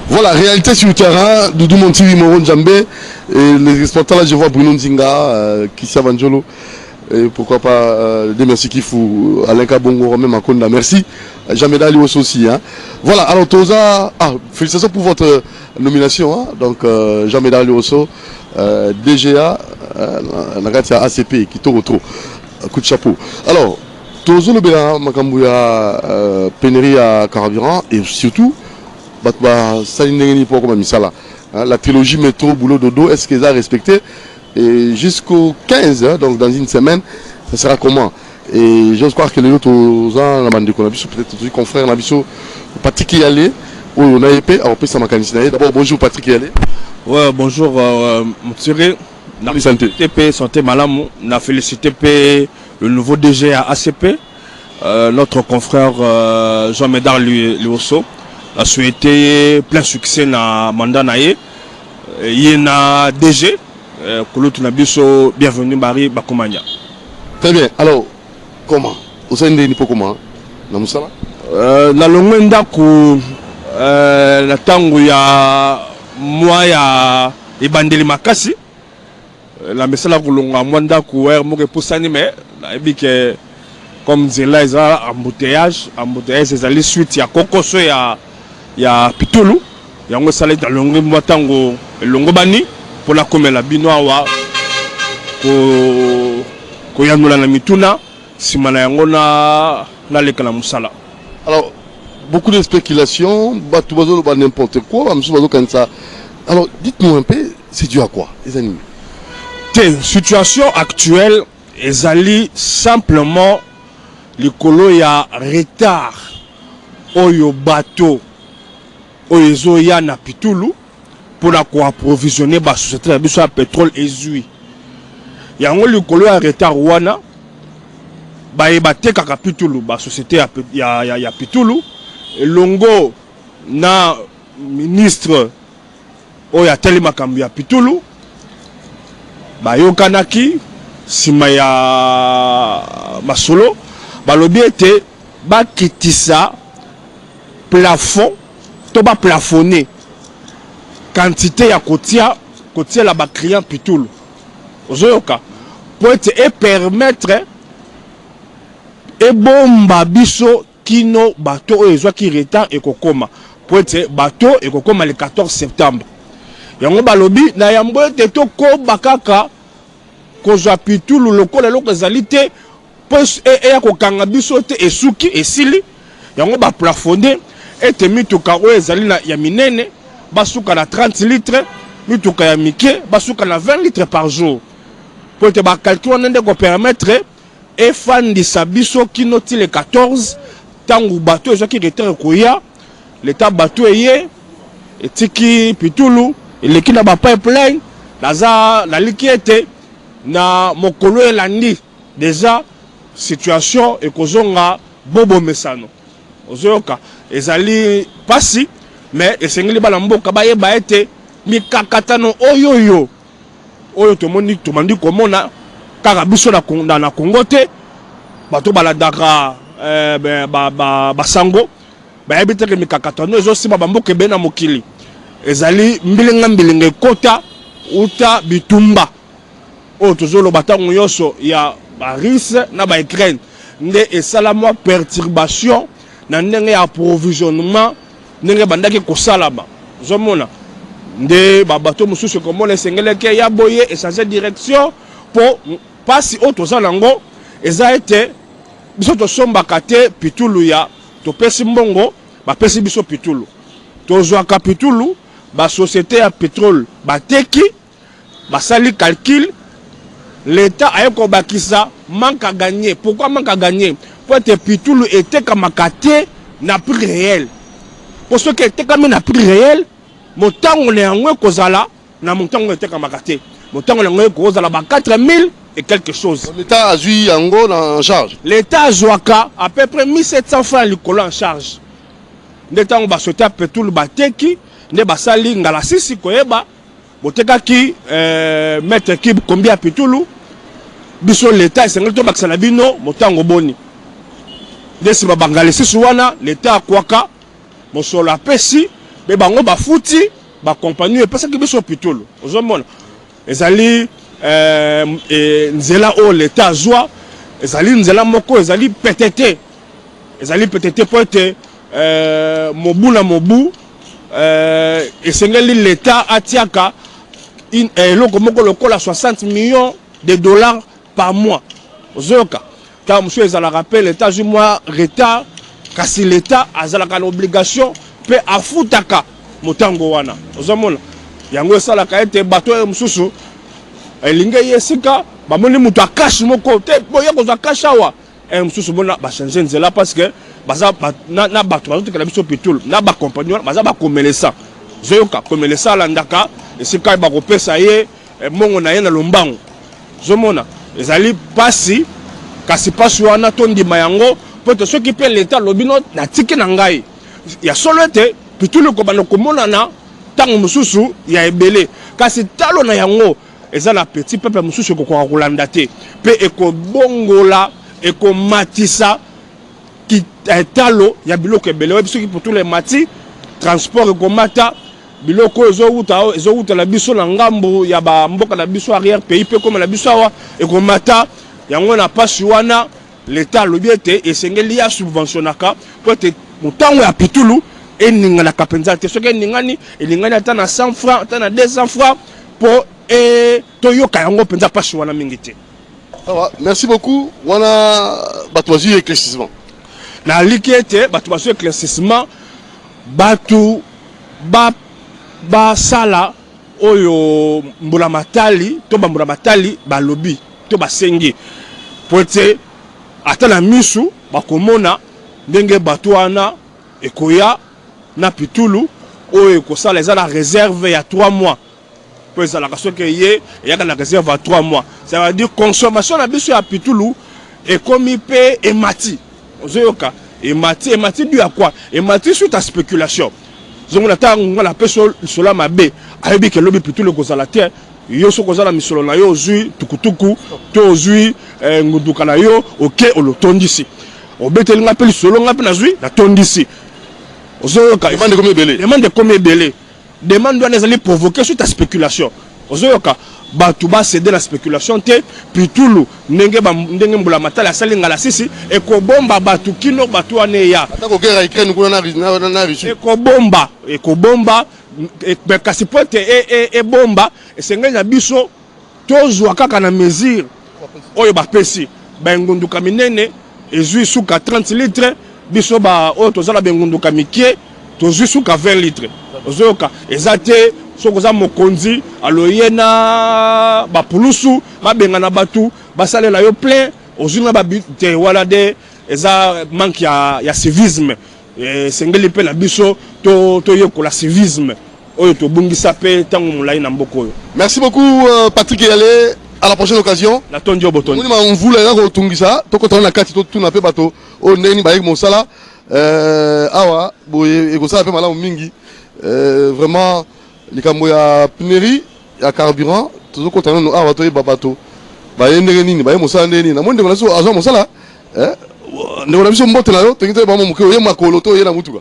Voilà, réalité sur le terrain, Doudou Montiri, Moron Djambé, et les exportants là, je vois Bruno Nzinga, Kissia Vanjolo, et pourquoi pas Demersi Kifou, Alain Kabongo, même Makonda, merci. Jameda Lios aussi. Hein. Voilà, alors Toza, félicitations pour votre nomination. Hein. Donc, Jameda Lioso, DGA, Nagatia ACP, qui tourne trop. Coup de chapeau. Alors, Tozo le Béla, Makambouya, pénurie à carburant, et surtout, la trilogie métro, boulot, dodo, est-ce qu'ils ont respecté? Et jusqu'au 15, hein, donc dans une semaine, ça sera comment? Et j'ose croire que les autres gens, la bande de peut-être les confrères, Patrick Yalé, où on a épée, on peut s'en mécaniciser. D'abord, bonjour Patrick Yalé. Ouais, bonjour, Montiri. Santé. TP, santé, malam. On a félicité le nouveau DG à ACP, notre confrère Jean-Médard Liosso. A souhaité plein succès dans le mandat. Il y a DG, bienvenue Barry Bakoumania. Très bien, alors, comment? Au sein de Nipo, comment? Dans Moussala? La longue la tango ya moi ya ibandeli makasi. La mesala kulonga mwanda kuwer mo pour s'animer. La que comme zela isa embouteillage ezali suite ya kokoso ya pitulu yango sala dans longue mwatango longo bani pour la komela binoa ko yanula na mituna simana yango na lekala musala. Alors beaucoup de spéculations, n'importe quoi, alors dites-nous un peu, c'est dû à quoi les amis? Situation actuelle ezali simplement likolo ya retard oyo bateau oyo ya na pitulu pour la approvisionner ba société ya biso ya pétrole ezui yango likolo ya retard wana ba ebate kaka pitulu ba société ya pitulu elongo na ministre oyo ateli makambo ya pitulu ba yokanaki sima ya masolo balobi ete bakitisa plafond to ba plafonner quantité ya kotia la ba client pitulu ozoyoka pour et permettre et bomba biso kino bateau oyo qui retard et kokoma pour être bateau et kokoma le 14 septembre yango balobi na yambo ete to ko bakaka kozwa pitulu lokola loko ezalité pos e ko kanga biso te esuki esili yango ba plafonner ete mituka oyo ezali na ya minene basuka na 30 litres mituka ya mike basuka na 20 litres par jour pour te ba calculer ndenge ko permettre et fandisa biso kino ti le 14 tangu bateau ezo ki retard koya l'état bateau eye etiki pitulu eleki na ba pipeline naza na likiete na mokolo elandi déjà situation ekozonga bobo mesano ozoyoka ezali pasi mais esengeli bala mboka bayeba ete mikakatano oyo tomandi komona kaka biso na Congo te bato baladaka basango bayebi teke mikakatano ezosima bamboka ebe na mokili ezali mbilinga ekota uta bitumba oyo tozoloba ntango nyonso ya baris na baUkraine nde esala mwa perturbation na ndenge ya approvisionnement ndenge bandaki kosalama ozomona nde babato mosusu komona esengeleke ya boye echanger direction po pasi oyo toza nango eza ete biso tosombaka te pitulu ya topesi mbongo bapesi biso pitulu tozwaka pitulu basociété ya pétrole bateki basali calcul l'État a bakisa manque à gagner. Pourquoi manque à gagner? Pour être pitulu était comme te na prix réel. Pour ce qui était comme na prix réel, mon temps on est en kozala, na mon temps on était comme te. Mon temps on est en kozala 4000 et quelque chose. L'État a joué en charge. L'État a joué à peu près 1700 francs le en charge. L'État on va sauter à pétrole bateki, ne basali ngala sisi koyeba. Boteka ki mettre équipe combien pitulu biso l'état esengeli to bakisa na bino motango boni desi babangale sisu wana l'état akwaka mosolo apesi mais bango ba fouti ba compagnie parce que biso pitolo ozomona ezali nzela o l'état joie ezali nzela moko ezali pétété pour être mobu na mobu esengeli l'état atiaka eloko moko lokola 60 millions de dollars par mois ozoyoka car monsieur ezala rappel l'état ju mois retard kasi l'état azalaka na obligation pe afutaka motango wana ozomona yango esalaka ete bato mosusu elinge yesika bamoni mutu akashi moko te boya kozwa kashi awa mosusu bona bachange nzela parce que baza na bato bazotekela biso pitulu na bacompagnie wana baza bakomelesa zoyoka komelesa alandaka esika bakopesa ye mongo na ye na lombango zomona ezali pasi kasi pasi wana tondima yango po te soki mpe leta lobino natiki na ngai ya solo ete pitulu kobana komonana ntango mosusu ya ebele kasi talo na yango eza na petit peuple mosusu ekokoka kolanda te mpe ekobongola ekomatisa talo ya biloko ebele oyebi soki pour tous les mati transport ekomata biloko ezowuta na biso na ngambo ya bamboka na biso arrière pays mpe koma na biso awa ekomata yango na pasi wana leta alobi ete esengeli ya subventionnaka po ete motango ya pitulu eninganaka mpenza te soki elingani ata na 100 francs ata na 200 francs po toyoka yango mpenza pasi wana mingi te. Merci beaucoup. Wana batwazi éclaircissement. Na liki ete batwazi éclaircissement batu ba sala oyo mbula matali to bambula matali balobi to basengi po ete ata na misu bakomona ndenge batu wana ekoya na pitulu oyo ekosala eza na réserve ya 3 mois. Pour ça, la question qu'il y a la réserve à 3 mois. Ça veut dire consommation de biso à pitulu et comme il paie et mati. Ozoyoka et mati dû à quoi? Et mati suite à spéculation. Donc on attend on la personne cela m'a bé. Ayebi que lobi pitulu ko la terre. Yo so ko la misolo na yo zui tukutuku to zui nguduka na yo OK o lo tondisi. Obeteli ngapeli solo ngape na zui na tondisi. Ozoyoka demande combien belé? Demande combien belé? Demande doit les provoquer suite à spéculation. Ozoyoka batu ba céder la spéculation te pitulu ndenge mbula matala salinga la sisi e ko bomba batu kino batu aneya. Atako guerre Ukraine kuna na Russie. E ko bomba e kasi pote e bomba e sengenza biso tozwa kaka na mesure oyo ba pesi ba ngunduka minene ezui suka 30 litres biso ba oyo tozala bengunduka mikie tozui suka 20 litres. Ozoyoka ezate sokoza mokonzi aloyena ba pulusu mabenga na batu basalela yo plein ozuna ba te wala de eza manque ya civisme sengeli pe na biso to yokola civisme oyo to bungisa pe tango mulai na mboko oyo. Merci beaucoup Patrick Yale, à la prochaine occasion. Na tondio botoni. On voulait là ko tungisa to ko tona kati to tuna pe bato o neni ba mosala awa boye ekosala pe malamu mingi. Vraiment les cambo ya pnerie ya carburant toujours content no awa to e babato ba yendere nini ba yemosala ndeni na monde ngolaso azo mosala ndeko na biso mbote na yo tengite ba momuke ye makolo to ye na mutuka.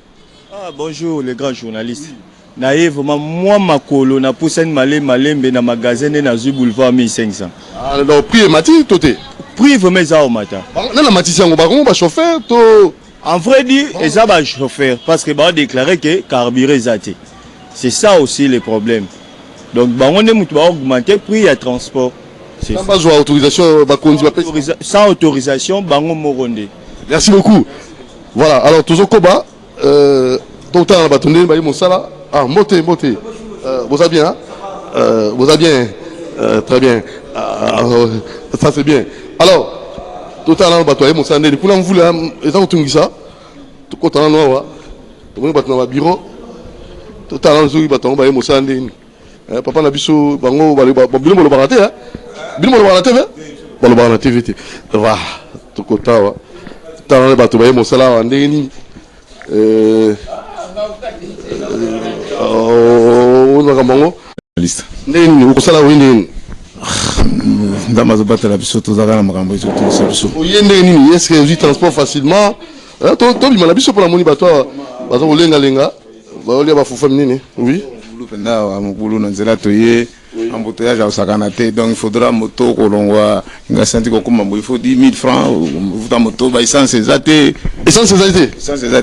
Bonjour les grands journalistes. Naïe vraiment moi makolo na poussane malembe na magasin na zu boulevard 1500. Alors prix mati toté. Prix vraiment ça au matin. Na la matisi ngo ba ko ba chauffeur to. En vrai dire, et ça va chauffeur parce que va déclarer que carburant est athée. C'est ça aussi le problème. Donc on est augmenter prix à transport. Sans pas autorisation sans autorisation bango moronde. Merci beaucoup. Voilà, alors toujours Koba donc on va tourner mon sala. Ah moté. Vous allez bien hein? Vous allez bien très bien. Ça c'est bien. Alors tout à l'heure bato mon sandé pour l'en vouloir et ça on ça tout content noa tout le monde dans bureau tout à l'heure bato ba mon sandé papa na biso bango bilimo lo baraté hein bilimo lo baraté ba lo baraté vite va tout content tout à l'heure bato ba mon sala ndeni on va kamango liste ndeni ukosala windeni ndamazo batela biso tozaka na makambo ezo tolisa biso oyende nini est-ce que vous transport facilement to bima na biso pour la moni bato bazo lenga baolia bafufa minini oui penda wa mukulu na nzela toye embouteillage au sakanate donc il faudra moto kolongwa nga senti ko kuma il faut 10 000 francs vuta moto ba essence ezate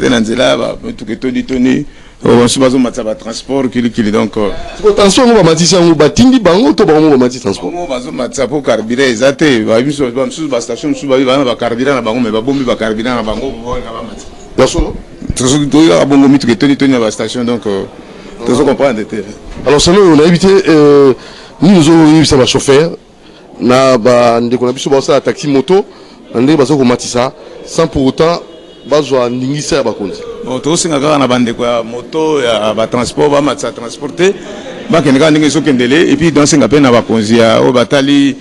na nzela ba tuke toni on se base matsa ba transport kili donc ko transport ngo ba matisa ngo batindi bango to bango ba matisa transport ngo bazo matsa po carburant ezate ba biso ba station su ba ba carburant na bango me ba bombi ba carburant na bango bo nga ba matsa personne tout to ya bongo mi tuke toni na ba station donc tu comprends. Alors, ça on a évité, nous avons eu ça, chauffeur, na ba ndeko na biso ba ça taxi moto, ndeko bazo ko matisa, sans pour autant bazo ningisa ba konzi. Bon, to singa kaka na bande kwa moto ya ba transport ba matisa transporter, ba keneka ndenge so kendele et puis dans singa pe na ba konzi ya o batali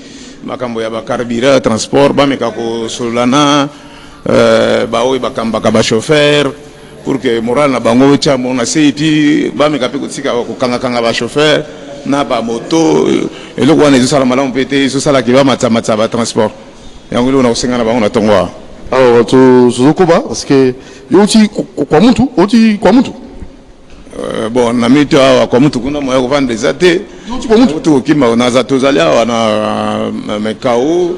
makambo ya ba carburant transport ba meka ko solana ba o ba kamba ka ba chauffeur pour que moral na bango cha mona seiti ba me kape kotika ko kanga ba chauffeur na ba moto eloko wana zo sala malamu pete zo sala ki ba matsa ba transport yango lo na usenga na bango na tongwa. Alors to zokoba parce que yoti kwa mtu bon na mito kwa mtu kuna moyo ko vendre zate yoti kwa mtu kima na zato zalia wana mekao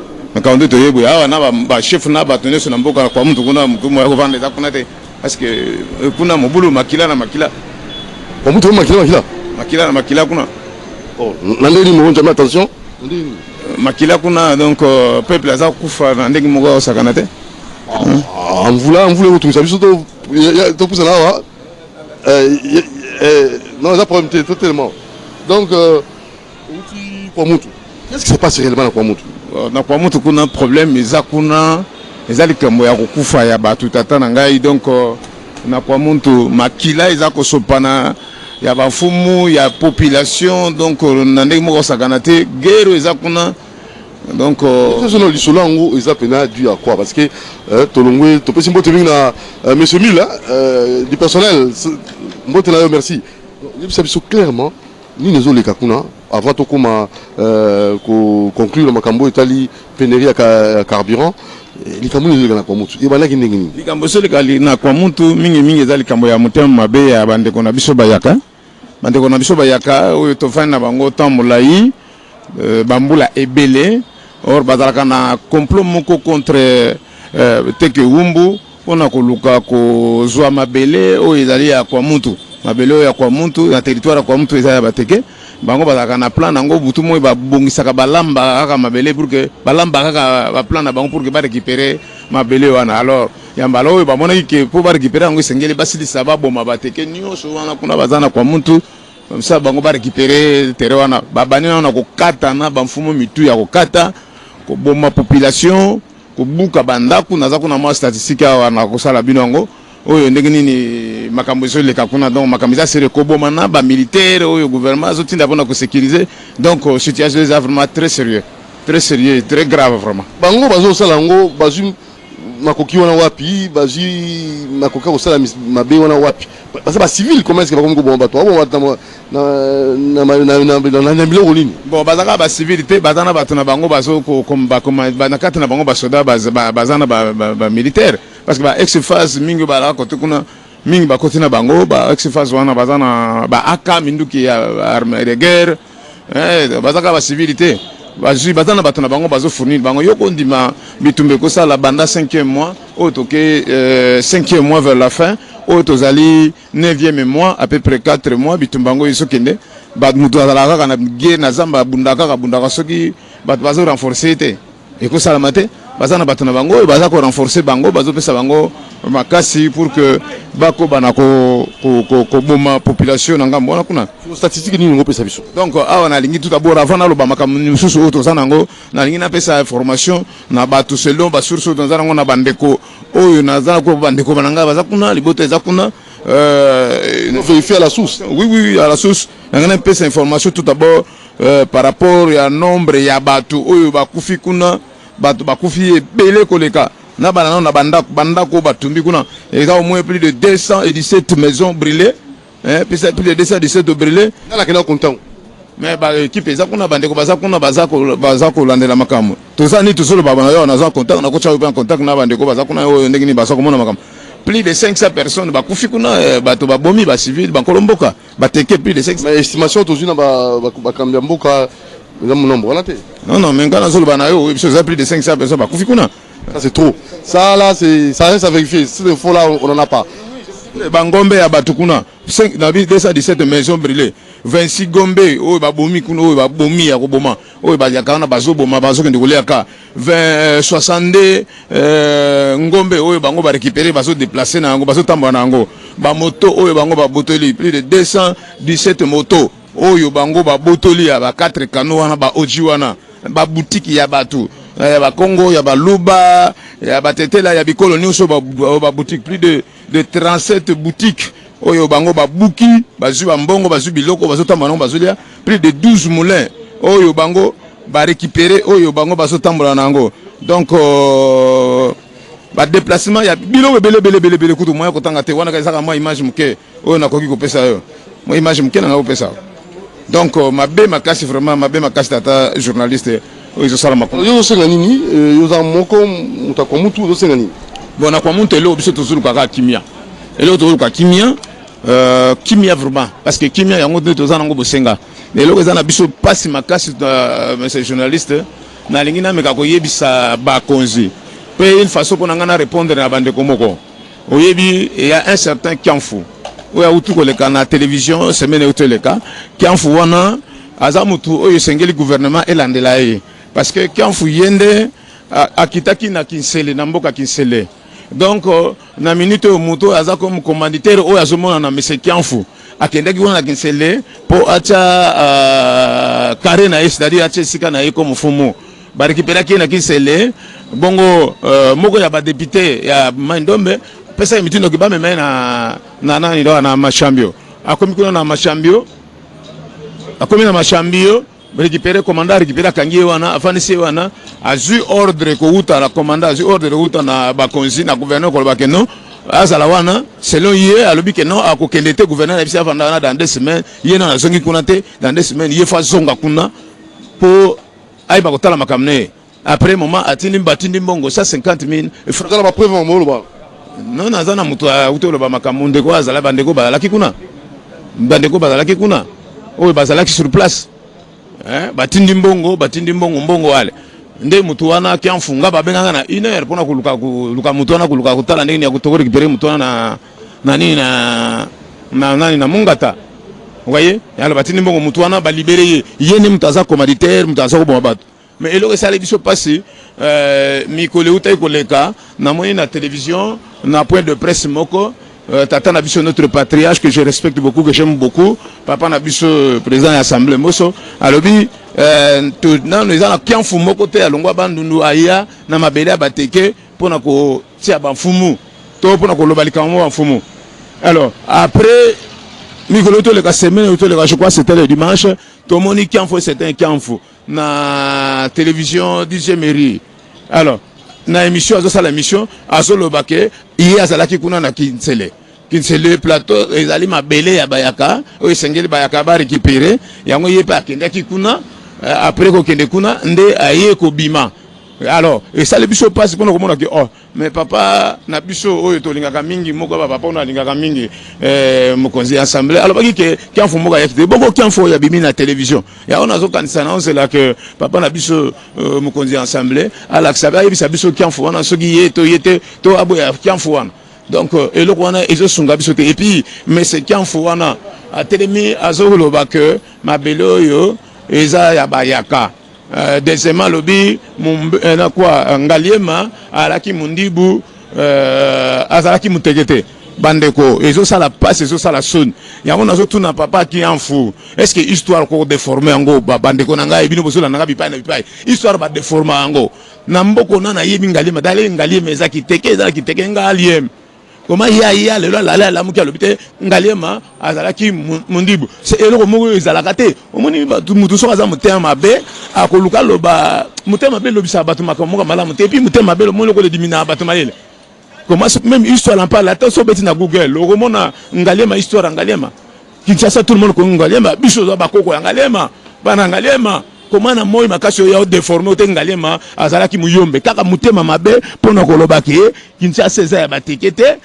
ndo to yebu ya na ba chef na ba toneso na mboka kwa mtu kuna moyo ko vendre za kuna te parce que kuna mobulu makila na makila kwa mtu makila kuna oh nandeni mo jamais attention makila kuna donc peuple aza kufa na ndenge moko sakana te amvula utu sabiso to pousa là non ça problème totalement donc uti kwa mtu qu'est-ce qui se passe réellement na kwa mtu kuna problème eza kuna ezali kambo ya kokufa ya batu tata na ngai donc na kwa muntu makila eza kosopana ya bafumu ya population donc na ndenge moko sakana te guerre eza kuna donc ce lisolo ngo eza pena dû à quoi parce que tolongwe to pesi mbote na monsieur Mila du personnel mbote na yo merci il s'est clairement ni nezo le kakuna avant to koma ko conclure makambo etali pénurie ya carburant likambo ni na kwa mutu ebala ki ndenge nini likambo so likali na kwa mutu mingi ezali likambo ya mutema mabe ya bandeko na biso bayaka oyo tofani na bango tamolai bambula ebele or bazalaka na complot moko contre teke wumbu pona koluka kozwa mabele oyo ezali ya kwa mutu mabele oyo ya kwa mutu na territoire kwa mutu ezali ya bateke bango bazalaka na plan nango butu moi babongisaka balamba kaka mabele pour que balamba kaka ba plan na bango pour que ba récupérer mabele wana alors yambala oyo bamonaki ke po ba récupérer yango esengeli basilisa baboma bateke nyonso wana kuna bazana kwa mutu ça bango ba récupérer terrain wana babani wana kokata na bamfumo mitu ya kokata ko boma population ko buka bandaku naza kuna ma statistique wana ko sala bino yango oyo ndenge nini makambo so leka kuna donc makambo za sere ko boma na ba militaire oyo gouvernement azotinda pona ko sécuriser donc situation est vraiment très sérieux très grave vraiment bango bazo sala ngo bazu makoki wana wapi bazi makoka ko sala mabe wana wapi parce que civil comment est-ce que ba ko bomba to na biloko nini bon bazaka ba civilité bazana bato na bango bazo ko komba na kati na bango ba soda bazana ba militaire parce que ba ex-phase mingi ba ko tukuna mingi ba kotina bango ba ex-phase wana bazana ba aka minduki ya armée de guerre bazaka ba civilité bazui bazana bato na bango bazo fournir bango yoko ndima bitumbe ko sala banda 5e mois au toke 5e mois vers la fin au tozali 9e mois à peu près 4 mois bitumbango isokende ba mutu azala kaka na ge na zamba bundaka soki bato bazo renforcer te et ko sala mate bazana bato na bango baza ko renforcer bango bazo pesa bango makasi pour que bako bana ko boma population na ngambo wana kuna statistique ni ngo pesa biso donc awa na lingi tout d'abord avant na loba makambo mususu oto zanango na lingi na pesa information na bato selon ba source oto zanango na bandeko oyo na zana ko bandeko bananga baza kuna liboto eza kuna vérifier à la source oui à la source na pesa information tout d'abord par rapport ya nombre ya bato oyo bakufi kuna bato bakufi ebele koleka na banana na bandako batumbi kuna il y a au moins plus de 217 maisons brûlées plus de 217 brûlées na la kena content mais ba équipe eza kuna bandeko baza kuna baza ko landela makambo tozani tozolo baba na yo na za contact na ko cha en contact na bandeko baza kuna yo ndenge ni baza ko mona makambo plus de 500 personnes bakufi kuna bato babomi ba civil ba kolomboka bateke plus de 500. Mais estimation tozuna ba kambia mboka nous avons nombre on a été. Non mais quand on a eu plus de 500 personnes bakufi kuna. Ça c'est trop. Ça là c'est ça reste à vérifier. Si le faux là on en a pas. Bangombe ya batukuna 5 na 217 maisons brûlées 26 gombe oyo babomi kuna oyo babomi ya koboma oyo bayaka na bazoboma bazokende koleaka 62 ngombe oyo bango ba récupérer bazo déplacer na yango bazo tambola na yango ba moto oyo bango ba botoli plus de 217 motos oyo bango ba botoli ya ba 4 canaux wana ba oji wana ba boutique ya batu ya Congo ya Luba ya Tetela ya bikolo nyonso ba boutique plus de 37 boutiques oyo bango ba buki bazu mbongo bazu biloko bazo tambola bazulia plus de 12 moulins oyo bango ba récupérer oyo bango bazo tambola nango donc ba déplacement ya biloko belé kutu moya kotanga te wana kaisaka moi image muke oyo nakoki kopesa yo moi image muke na kopesa donc mabe makasi vraiment mabe makasi tata journaliste oyo sala makolo yo senga nini yo za moko mutako mutu yo senga nini bona kwa muntu elo biso tozulu kaka kimia elo tozulu ka kimia kimia vraiment parce que kimia yango tozana ngo bosenga elo ezana biso pasi makasi monsieur journaliste na lingina meka ko yebisa ba konzi pe une façon pour ngana répondre na bande komoko oyebi il y a un certain Kianfu oya utu ko leka na télévision semaine uteleka Kianfu wana azamutu oyo sengeli gouvernement elandela ye parce que Kianfu yende akitaki na Kinsele na mboka Kinsele donc na minute au moto aza comme commanditaire oyo azomona na monsieur Kianfu akendaki wana na Kinsele po acha carré na c'est-à-dire acha sika na ye comme fumu ba récupérer ki na Kinsele bongo moko ya ba député ya Mandombe pesa mitindo kibame na nani ndo na mashambio akomi kuna na mashambio récupérer commandant récupérer kangie wana afanisi wana azu ordre ko uta la commandant azu ordre uta na bakonzi na gouverneur ko bakeno azala wana selon ye alobi que non akokende te gouverneur ebisa vanda dans 2 semaines ye na zongi kuna te dans 2 semaines ye fa zonga kuna po ay ba kotala makamne après moment atindi batindi mbongo 150,000 francs la preuve en molo ba non nazana mutu utolo ba makamunde ko azala bandeko ba laki kuna bandeko ba laki kuna oyo bazalaki sur place batindi mbongo wale nde mutu wana Kianfunga babenganga na 1 heure pona kuluka mutu wana kuluka kutala ndenge ya kutoko récupérer mutu wana na mungata voyez yalo batindi mbongo mutu wana ba libérer yene mutu aza commanditaire mutu aza ko bon bato mais eloko sala biso passé mikole uta koleka na moyen na télévision na point de presse moko Tata Nabiso, notre patriarche que je respecte beaucoup, que j'aime beaucoup, Papa Nabiso, président de l'Assemblée Mosso, alors nous avons Kianfu Mokote, à Longwa Bandundu Aya, Namabela Bateke, pour nous tirer Banfumu, pour nous lobalikamo Banfumu. Alors, après, Mikoloto le semaine, je crois c'était le dimanche, tout le monde Kianfu, c'était un Kianfu, na télévision DJ Mairie. Alors, na émission azo sala émission azo lobake iye azalaki kuna na Kinsele plateau ezali mabele ya bayaka o esengeli bayaka ba récupérer yango ye pa kendaki kuna après ko kende kuna nde aye ko bima alors et ça le biso passe pour komona que oh mais papa na biso oyo tolingaka mingi moko ba papa na lingaka mingi mokonzi assemblée alors baki ke Kianfu moka yekte boko Kianfu ya bimi na télévision ya on azo kanisa na on c'est là que papa na biso mokonzi assemblée ala saba yebisa biso Kianfu wana soki yete to aboya Kianfu wana donc eloko wana ezo sunga biso te et puis mais c'est Kianfu wana a telemi azo loba que mabelo yo eza ya bayaka deuxièmement lobi na quoi ngaliema alaki mundibu azalaki mutegete bandeko ezo sala passe ezo sala son yango nazo tuna papa Kianfu est-ce que histoire ko déformer yango bandeko nanga ebino bosola nanga bipai na bipai histoire ba déformer yango na mboko na yebi ngaliema dale ngaliema ezaki teke ngaliema comment ya lelo la mukia lobite ngaliema azalaki mundibu c'est eloko moko ezalaka te omoni mutu so aza mutema mabe akoluka loba mutema mabe lobisa batu makamoko malamu te puis mutema mabe omoni ko le dimina batu mayele comment même histoire en parle attends so beti na Google lo komona ngaliema histoire ngaliema Kinshasa tout le monde ko ngaliema biso zo bakoko ngaliema bana ngaliema comment na moi makasi oyo déformé ote ngalema azalaki muyombe kaka mutema mabe pona kolobaki Kinshasa eza ya batekete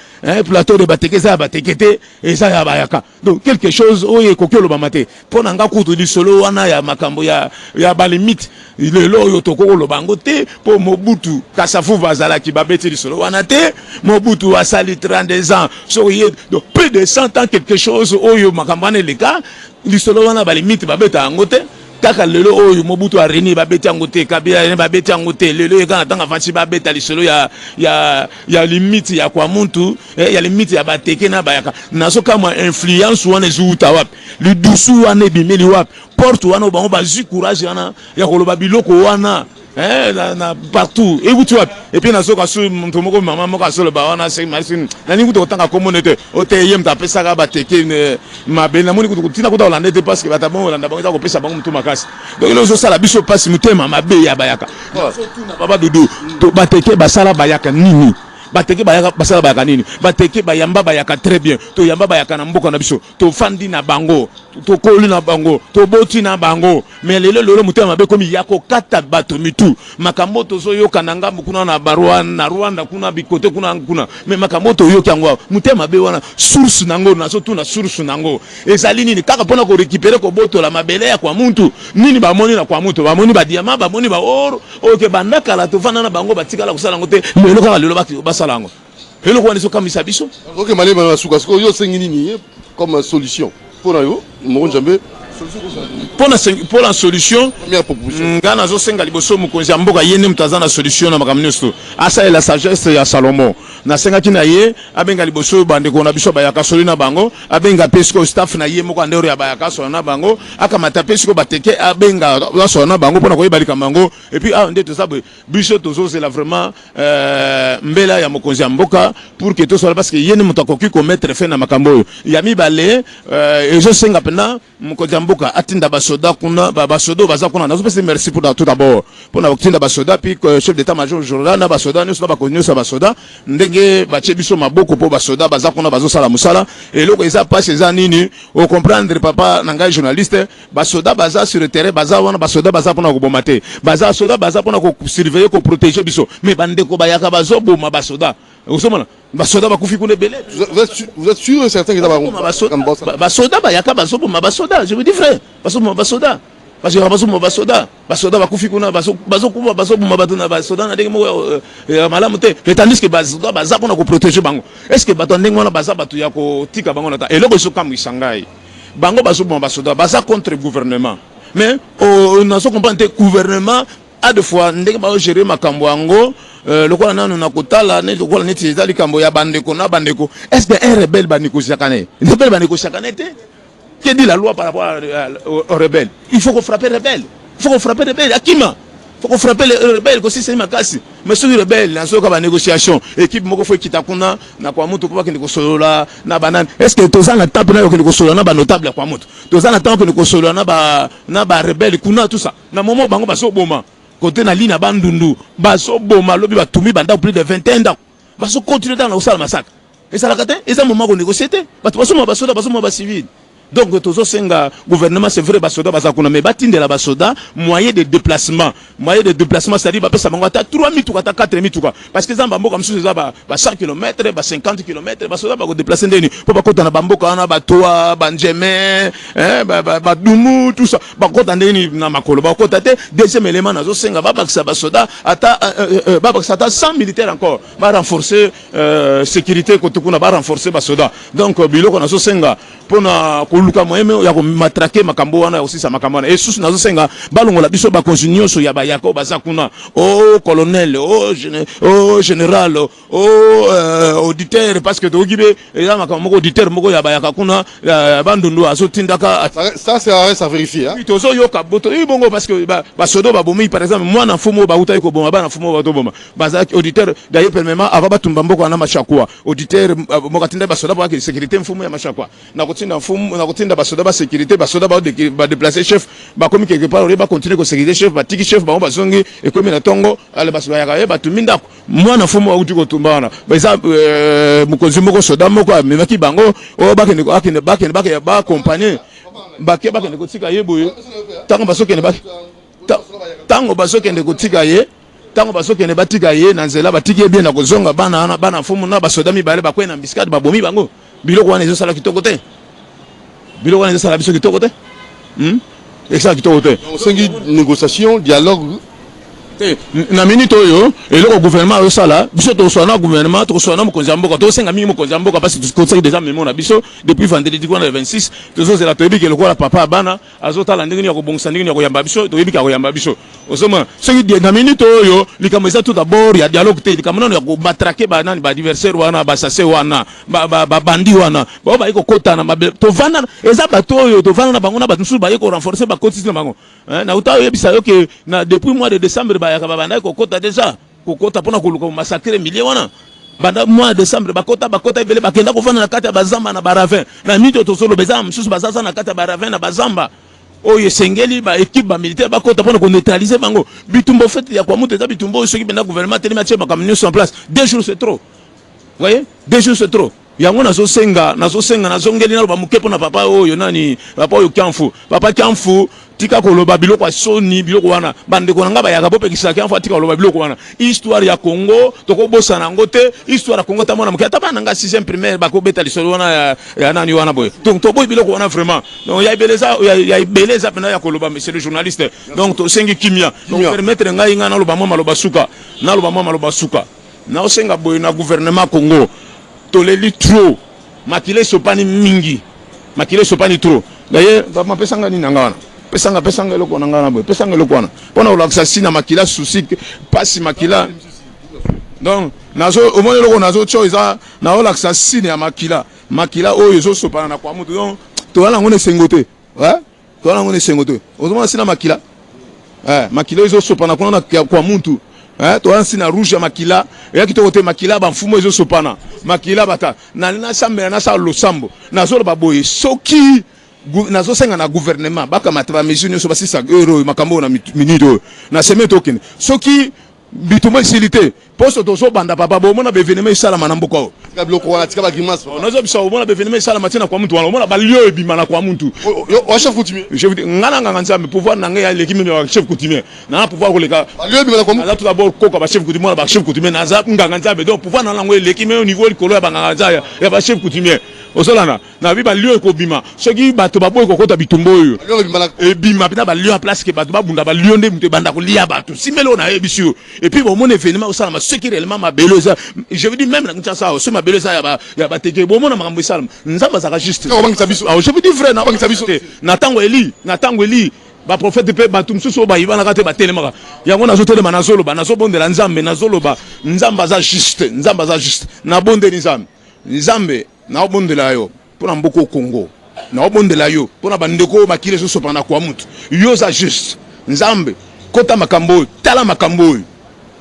plateau de batekete ya batekete eza ya bayaka donc quelque chose oyo kokelo bamate pona nga kutu di solo wana ya makambo ya balimite lelo oyo tokolo bango te po Mobutu Kasavubu azalaki babeti di solo wana te Mobutu asali 32 ans so donc plus de 100 ans quelque chose oyo makambo wana leka di solo wana balimite babeta yango te kaka lelo oyo Mobutu a reni babeti yango te Kabila babeti yango te lelo ekana tanga fansi babeta lisolo ya limite ya kwa muntu ya limite ya bateke na bayaka naso kama influence wana ezuta wapi lidusu wana ebimeli wapi porte wana bango bazi courage wana ya koloba biloko wana na partout et vous tu vois et puis naso ka su muntu moko mama moko solo ba wana c'est machine na ningu to tanga communauté o te yem ta pesa ka bateke ma bena moni kutu tina kuta olanda te parce que batabon olanda bango ta ko pesa bango mutu makasi donc lo so sala biso passe mutema mabe ya bayaka so tuna baba dudu to bateke basala bayaka nini bateke bayaka basala bayaka nini bateke bayamba bayaka très bien to yamba bayaka na mboka na biso to fandi na bango to koli na bango to boti na bango mais lelo mutema mabe komi yako kata bato mitu makamoto zo yoka na ngambu kuna na barua na Rwanda kuna bikote kuna mais makamoto yoki yango mutema mabe wana source nango na so tuna source nango ezali nini kaka pona ko récupérer ko boto la mabele ya kwa muntu nini ba moni na kwa muntu ba moni ba diamant ba moni ba oro oke bandaka la to fana na bango batikala kusala ngote lelo kaka lelo basala ngo lelo kwa niso kamisa biso OK malema na suka ko yo sengi nini comme solution pour yo Moron Jambe pour la solution première proposition ngana zo senga liboso mukonzi mboka yene mutazana solution na makamnesto asa la sagesse ya Salomon na senga kina ye abenga liboso bande ko na biso bayaka soli na bango abenga pesco staff na ye moko ndero ya bayaka soli na bango akamata pesco bateke abenga soli na bango pona ko yebalika bango et puis ndete sabwe biso tozo c'est là vraiment mbela ya mukonzi mboka pour que to soit parce que yene mutakoki ko mettre fin na makambo ya mibale ezo senga pena mukonzi mboka atinda basoda kuna basodo baza kuna nazo pesa merci pour tout d'abord pour na atinda basoda puis chef d'état major journal na basoda nous ba konyo sa basoda ndenge bache biso maboko po basoda baza kuna bazo sala musala et loko eza pas chez nini au comprendre papa nanga journaliste basoda baza sur le terrain baza wana basoda baza pona ko bomate baza soda baza pona ko surveiller ko protéger biso mais bande ko bayaka bazo boma basoda osomana basoda bakufi kuna belé vous êtes sûr et certain que basoda bayaka bazo boma basoda je vous dis frère basoda parce que basoda bakufi kuna bazo kuba bazo boma batuna basoda na ndenge moko malamu te tandis que basoda baza pona ko protéger bango est-ce que bato ndenge wana baza batu ya ko tika bango na ta eloko sokamu isangai bango bazo boma basoda baza contre gouvernement mais on a so comprendre gouvernement a deux fois ndenge ba gérer makambo yango lokola nanu na kotala ne lokola neti ezali kambo ya bandeko na bandeko est-ce que un rebelle ba négocier kané rebelle ba négocier kané te que dit la loi par rapport aux rebelles il faut qu'on frappe rebelle akima faut qu'on frappe les rebelles aussi c'est makasi mais sur les rebelles na soka ba négociation équipe moko faut kitakuna na kwa mutu kwa kindi solola na banane est-ce que toza na table na yo kindi solola na ba notable kwa mutu toza na table kindi solola na ba rebelle kuna tout ça na moment bango baso boma côté na ligne bandundu baso boma lobi batumi banda plus de 21 ans baso continuer dans la salle massacre et ça la kate et ça moment qu'on négocier baso ba civil. Donc tozo senga gouvernement c'est vrai basoda bazakuna mais batindela basoda moyen de déplacement c'est-à-dire ba pesa bango ata 3 mituka ata 4 mituka parce que zamba mboka msusu za ba 100 km ba 50 km basoda ba ko déplacer ndeni po ba kota na bamboka wana ba toa ba njeme ba dumu tout ça ba kota ndeni na makolo ba kota te deuxième élément nazo senga ba bakisa basoda ata ba bakisa ata 100 militaires encore ba renforcer sécurité kotukuna ba renforcer basoda donc biloko nazo senga pona luka moyeme ya ko matraquer makambo wana aussi sa makambo wana et sous nazo senga balongola biso ba consignio so ya ba yako bazakuna au colonel au général au auditeur parce que to gibe ya makambo moko auditeur moko ya ba yakuna bandundu azotindaka ça c'est à vérifier hein tozo yoka boto ibongo parce que ba sodo ba bomi par exemple moi na fumo ba utai ko boma ba na fumo ba to boma bazaki auditeur d'ailleurs permet ava batumba mboko na machakwa auditeur mokatinda ba sodo ba sécurité mfumo ya machakwa na kotinda mfumo tinda basoda ba sécurité basoda ba déplacer chef ba komi quelque part ba continuer ko sécurité chef ba tiki chef ba bazongi et comme na tongo ale basoda ya ba tuminda moi na fumo uti ko tumbana ba za mukonzi moko soda moko memaki bango o ba ba accompagner ba ke ko tika yeboye tango basoke ne ba tango bazokende kotika ye tango bazokende batika ye na nzela batiki bien na kozonga bana fumu na basoda mibale bakwena biskade babomi bango biloko wana ezosala kitoko te biloko wana ezosala biso kitoko te ezosala kitoko te osengi négociation dialogue na minute oyo eloko gouvernement osala biso toswana gouvernement toswana mokonzi ya mboka tosenga mingi mokonzi ya mboka parce que tosaki déjà memo na biso depuis vendredi kuna le 26 tozozela toyebi ke lokola papa abana azotala ndenge ya kobongisa ndenge ya koyamba biso toyebi ka koyamba biso osoma soki na minute oyo likambo eza tout d'abord ya dialogue te likambo nano ya kobatrake banani baadversaire wana basase wana babandi wana bao baye kokota na tovanda eza bato oyo tovanda na bango na bato mosusu baye korenforcer bakotisi na bango na uta oyebisa yo ke na depuis mois de décembre bayaka babandaki kokota déjà kokota mpona koluka massacre millier wana banda mois de décembre bakota ebele bakenda kovanda na kati ya bazamba na baravin na minute tozoloba eza mosusu bazaza na kati ya baravin na bazamba oyo esengeli baéquipe bamilitaire bakota mpona koneutralize bango bitumba ofete ya kwamutu eza bitumba oyo soki mpenza gouvernement telemi atie makambo nyonso en place 2 jours c'est trop voyez 2 jours c'est trop yango nazosenga nazongeli naloba moke mpona papa oyo nani papa oyo Kiamfu papa Kiamfu tika koloba biloko ya soni biloko wana bandeko na nga bayaka bopekisa Kiamfu tika koloba biloko wana histoire ya Congo tokobosana yango te histoire ya Congo tamona moke ata bana nga 6e primaire bakobeta lisolo wana ya nani wana boye donc toboyi biloko wana vraiment donc ya ibeleza pena ya koloba monsieur le journaliste donc tosengi kimia donc permettre ngai nga naloba mwa maloba suka na osenga boye na gouvernement Congo toleli trop makile sopani mingi makile sopani trop d'ailleurs ma pesanga ni nanga wana pesanga eloko nanga na boy pesanga eloko wana pona olakisa sina makila souci pasi makila donc nazo omone eloko nazo choiza na olakisa sina ya makila oyo zo sopana na kwa mutu donc to wana ngone sengote to wana ngone sengote ozomona sina makila makila zo sopana kuna kwa mutu toansi na rouge ya makila ya kitoko te makila bamfumo ezo sopana makila bata na sambela na sa losambo nazolo baboye soki nazo senga na gouvernement baka mataba mesure nyonso basisa euro makambo na minute na semaine tokene soki bitumba isilité poso tozo banda papa bomona bevenema isala manamboka o biloko wana tika ba grimace nazo bisa bomona bevenema isala matina kwa mtu wana bomona balio ebimana kwa mtu o chef coutumier je veux dire ngana nzambe pouvoir na ngai ya l'équipe ya chef coutumier na pouvoir koleka balio ebimana kwa mtu tout d'abord koka ba chef coutumier ba chef coutumier na za nganga nzambe donc pouvoir na lango l'équipe au niveau likolo ya banganga nzaya ya ba chef coutumier osolana na bi balio ekobima soki bato baboy kokota bitumbo oyo ebima pina balio en place ke bato babunda balio nde mutu banda kolia bato simelo na ebisio et puis bon mon événement au salama ce qui réellement ma beleza je veux dire même na Kinshasa ce ma beleza ya ba teke bon mon makambo salama nzamba za juste je veux dire frère na bangisa biso na tango eli ba prophète pe batum suso ba ibana kate ba telemaka yango nazo telema nazoloba nazobondela nzambe nazoloba nzamba za juste na bondeli nzambe na obondela yo pona mboko Congo na obondela yo pona bandeko makile so sopana kwa mutu yo za juste nzambe kota makambo tala makambo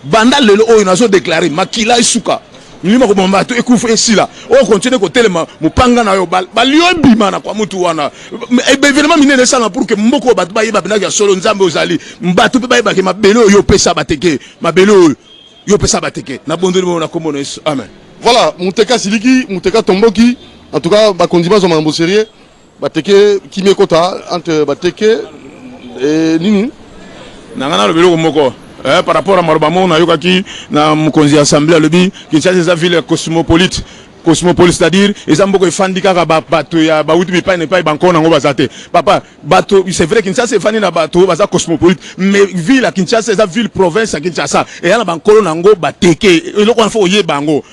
banda lelo oyo nazo déclarer makila isuka nilima ko bomba to ekufu esila o continue ko telema mupanga na yo balio bimana kwa mutu wana événement minene sana pour que mboko batu ba yeba binaki ya solo nzambe ozali mbatu pe ba yeba ke mabelo yo pesa bateke mabelo yo pesa bateke na bondeli mo na komona Yesu amen. Voilà, Mouteka Siliki, Mouteka Tomboki, en tout cas, Bakondima Zomambo Sérieux, Bateke Kimé Kota, entre Bateke et Nini. Nangana le vélo moko. Par rapport à Marobamo, na yokaki na mukonzi assemblée lobi, Kinshasa c'est une ville cosmopolite, c'est-à-dire ils ont beaucoup de fandika bato ya bauti mi pa ne pa banko nango bazate. Papa, bato c'est vrai Kinshasa c'est fani na bato baza cosmopolite, mais ville à Kinshasa c'est une ville province à Kinshasa et ya na banko nango bateke. Eloko na fo ye bango.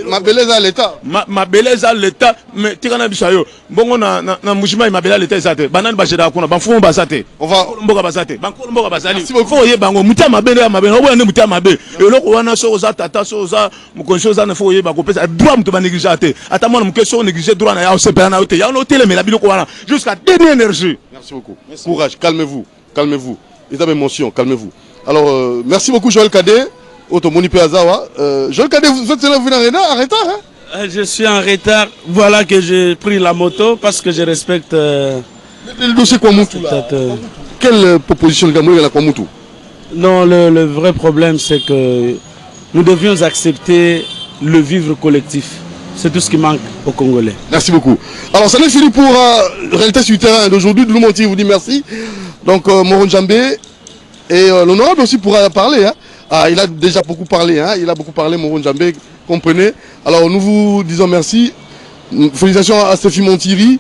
Ma beleza à l'état. Ma beleza à l'état, mais tikana bisayo. Bongo na mujima ma beleza à l'état ezate. Banane bajeda kuna banfumo bazate. On va mboka bazate. Banko mboka bazali. Fo ye bango mutia mabele ya mabele. Obo ne mutia mabe. Eloko wana so za tata so za mukonso za na fo ye bako pesa. Droit mutu ba négliger. Ata mona mukeso négliger droit na ya o sepela na ote. Ya no tele mais la biloko wana jusqu'à dernière énergie. Merci beaucoup. Merci. Courage, calmez-vous. État d'émotion, calmez-vous. Alors merci beaucoup Joël Cadet. Otomoni Peazawa. Joël Cadet, vous êtes venu en retard, hein? Je suis en retard. Voilà que j'ai pris la moto parce que je respecte. Le dossier Kwamutu. Quelle proposition le Cameroun à Kwamutu? Non, le vrai problème c'est que nous devions accepter le vivre collectif. C'est tout ce qui manque aux Congolais. Merci beaucoup. Alors ça n'est fini pour Réalité sur le terrain d'aujourd'hui. Doulou Monti vous dit merci. Donc Moron Djambé, Et l'honorable aussi pourra parler. Hein. Ah, il a déjà beaucoup parlé. Hein. Il a beaucoup parlé, Moron Djambé, comprenez. Alors nous vous disons merci. Félicitations à Stéphie Monthiri.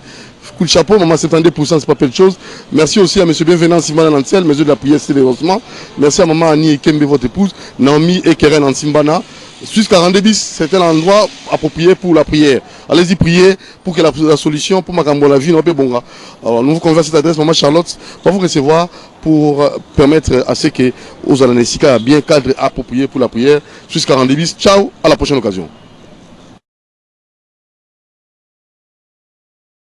Coup de chapeau, maman 72%, c'est pas peu de choses. Merci aussi à M. Bienvenant Simbana Nantiel, mesure de la prière, c'est l'héroïsement. Merci à maman Annie et Kembe, votre épouse, Naomi et Keren Ansimbana. Suisse 42 bis, c'est un endroit approprié pour la prière. Allez-y prier pour que la solution, pour ma la vie, alors nous vous convions à cette adresse, maman Charlotte, pour vous recevoir, pour permettre à ce que aux Alanesica bien cadre approprié pour la prière. Suisse 42 bis, ciao, à la prochaine occasion.